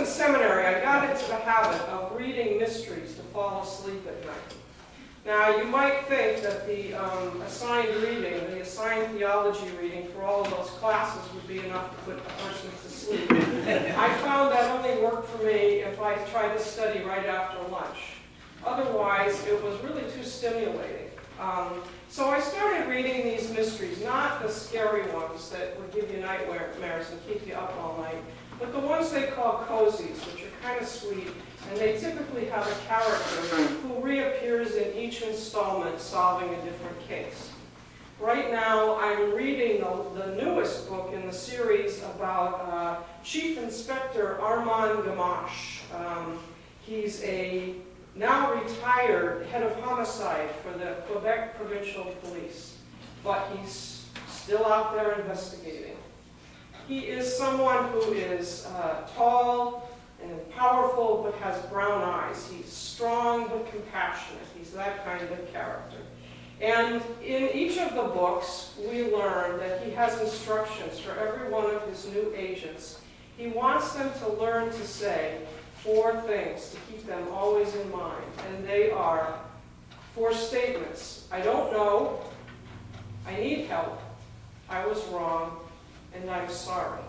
in seminary, I got into the habit of reading mysteries to fall asleep at night. Now, you might think that the assigned reading, the assigned theology reading for all of those classes would be enough to put a person to sleep. I found that only worked for me if I tried to study right after lunch. Otherwise, it was really too stimulating. So I started reading these mysteries, not the scary ones that would give you nightmares and keep you up all night, but the ones they call cozies, which are kind of sweet, and they typically have a character who reappears in each installment solving a different case. Right now, I'm reading the newest book in the series about Chief Inspector Armand Gamache. He's a now retired head of homicide for the Quebec Provincial Police, but he's still out there investigating. He is someone who is tall and powerful but has brown eyes. He's strong but compassionate. He's that kind of character. And in each of the books, we learn that he has instructions for every one of his new agents. He wants them to learn to say 4 things to keep them always in mind. And they are 4 statements. I don't know. I need help. I was wrong. And I'm sorry.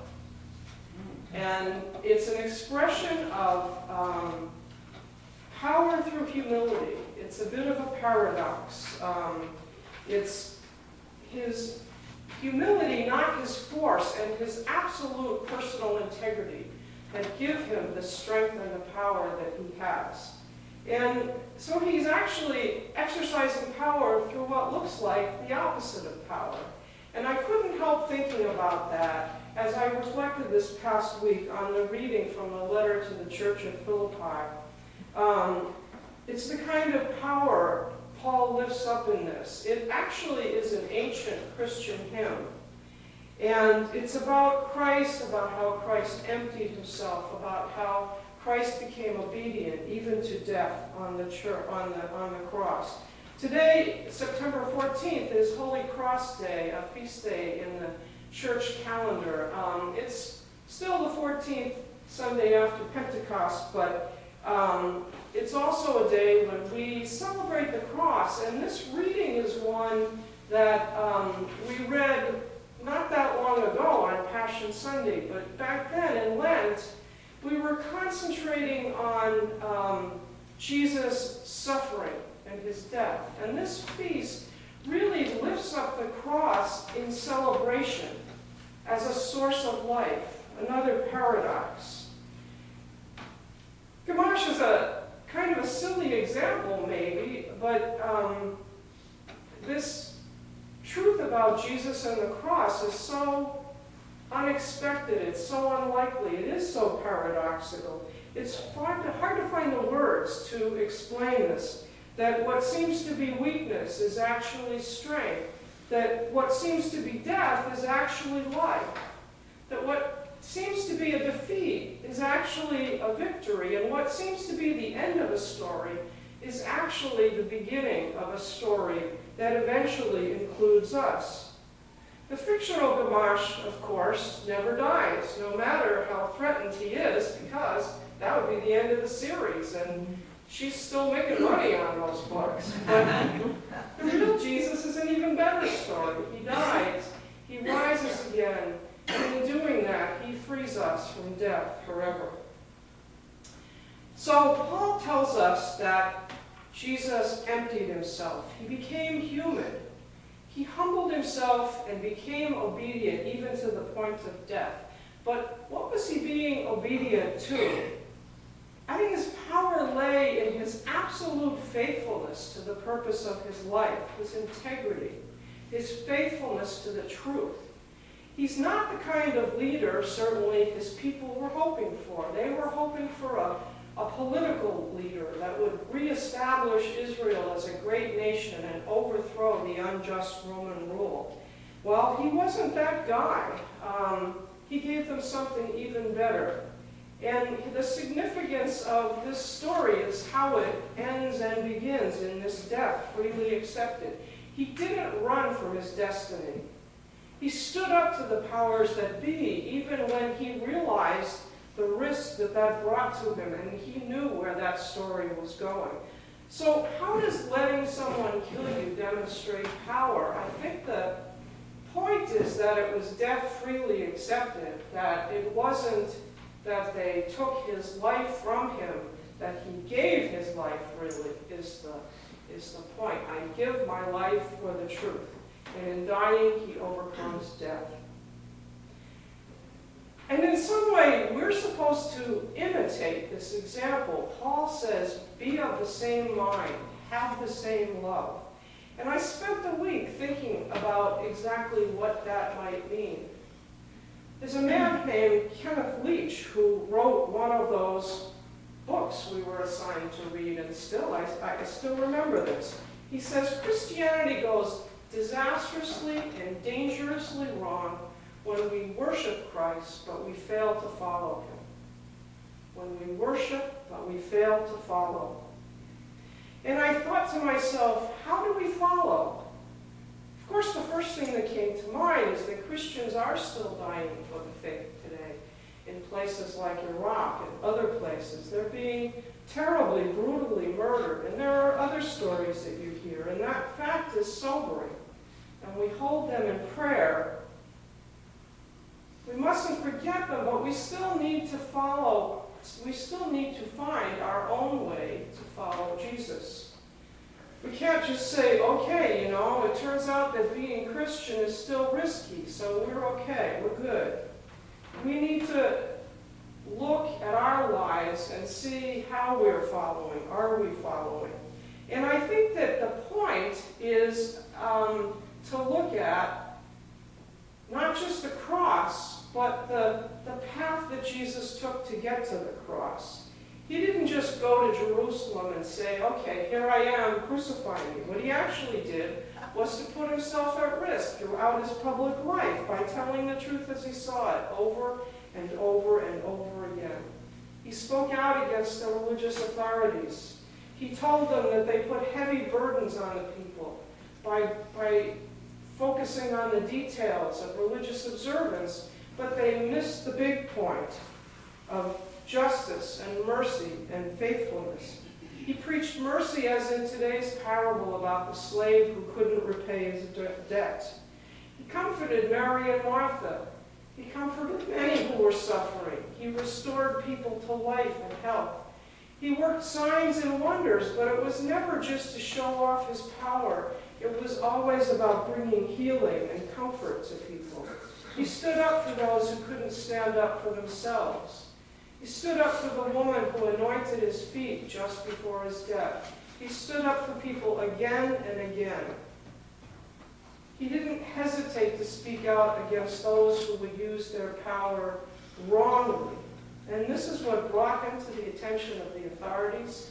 And it's an expression of power through humility. It's a bit of a paradox. It's his humility, not his force, and his absolute personal integrity that give him the strength and the power that he has. And so he's actually exercising power through what looks like the opposite of power. And I couldn't help thinking about that as I reflected this past week on the reading from the letter to the church at Philippi. It's the kind of power Paul lifts up in this. It actually is an ancient Christian hymn. And it's about Christ, about how Christ emptied himself, about how Christ became obedient even to death on the cross. Today, September 14th, is Holy Cross Day, a feast day in the church calendar. It's still the 14th Sunday after Pentecost, but it's also a day when we celebrate the cross. And this reading is one that we read not that long ago on Passion Sunday, but back then in Lent, we were concentrating on Jesus' suffering and his death. And this feast really lifts up the cross in celebration as a source of life, another paradox. Gamache is a kind of a silly example maybe, but this truth about Jesus and the cross is so unexpected, it's so unlikely, it is so paradoxical. It's hard to find the words to explain this, that what seems to be weakness is actually strength, that what seems to be death is actually life, that what seems to be a defeat is actually a victory, and what seems to be the end of a story is actually the beginning of a story that eventually includes us. The fictional Gamache, of course, never dies, no matter how threatened he is, because that would be the end of the series, and she's still making money on those books. But the real Jesus is an even better story. He dies, he rises again, and in doing that, he frees us from death forever. So Paul tells us that Jesus emptied himself. He became human. He humbled himself and became obedient even to the point of death. But what was he being obedient to? I think his power lay in his absolute faithfulness to the purpose of his life, his integrity, his faithfulness to the truth. He's not the kind of leader, certainly, his people were hoping for. They were hoping for a political leader that would reestablish Israel as a great nation and overthrow the unjust Roman rule. Well, he wasn't that guy. He gave them something even better. And the significance of this story is how it ends and begins in this death freely accepted. He didn't run from his destiny. He stood up to the powers that be, even when he realized the risk that that brought to him, and he knew where that story was going. So how does letting someone kill you demonstrate power? I think the point is that it was death freely accepted, that it wasn't that they took his life from him, that he gave his life really is the point. I give my life for the truth. And in dying, he overcomes death. And in some way, we're supposed to imitate this example. Paul says, be of the same mind, have the same love. And I spent the week thinking about exactly what that might mean. There's a man named Kenneth Leach who wrote one of those books we were assigned to read, and I still remember this. He says, Christianity goes disastrously and dangerously wrong when we worship Christ, but we fail to follow him. When we worship, but we fail to follow. And I thought to myself, how do we follow? Of course, the first thing that came to mind is that Christians are still dying for the faith today in places like Iraq and other places. They're being terribly, brutally murdered, and there are other stories that you hear, and that fact is sobering. And we hold them in prayer. We mustn't forget them, but we still need to follow. We still need to find our own way to follow Jesus. We can't just say, okay, it turns out that being Christian is still risky, so we're okay, we're good. We need to look at our lives and see how we're following. Are we following? And I think that the point is to look at not just the cross, but the path that Jesus took to get to the cross. He didn't just go to Jerusalem and say, okay, here I am, crucify me. What he actually did was to put himself at risk throughout his public life by telling the truth as he saw it over and over and over again. He spoke out against the religious authorities. He told them that they put heavy burdens on the people by focusing on the details of religious observance, but they missed the big point of justice and mercy and faithfulness. He preached mercy as in today's parable about the slave who couldn't repay his debt. He comforted Mary and Martha. He comforted many who were suffering. He restored people to life and health. He worked signs and wonders, but it was never just to show off his power. It was always about bringing healing and comfort to people. He stood up for those who couldn't stand up for themselves. He stood up for the woman who anointed his feet just before his death. He stood up for people again and again. He didn't hesitate to speak out against those who would use their power wrongly. And this is what brought him to the attention of the authorities.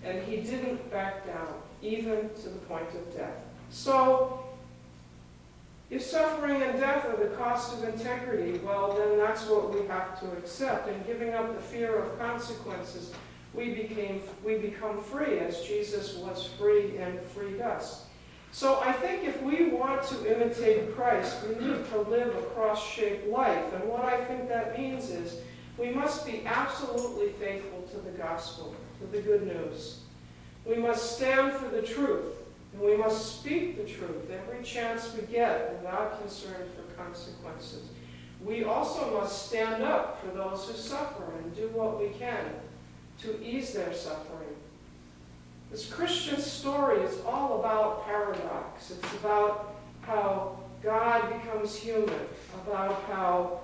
And he didn't back down, even to the point of death. So, if suffering and death are the cost of integrity, well, then that's what we have to accept. And giving up the fear of consequences, we become free, as Jesus was free and freed us. So I think if we want to imitate Christ, we need to live a cross-shaped life. And what I think that means is we must be absolutely faithful to the gospel, to the good news. We must stand for the truth. And we must speak the truth every chance we get without concern for consequences. We also must stand up for those who suffer and do what we can to ease their suffering. This Christian story is all about paradox. It's about how God becomes human, about how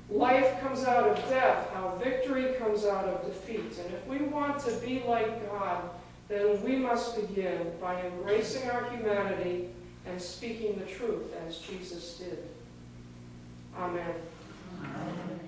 life comes out of death, how victory comes out of defeat. And if we want to be like God, then we must begin by embracing our humanity and speaking the truth as Jesus did. Amen. Amen.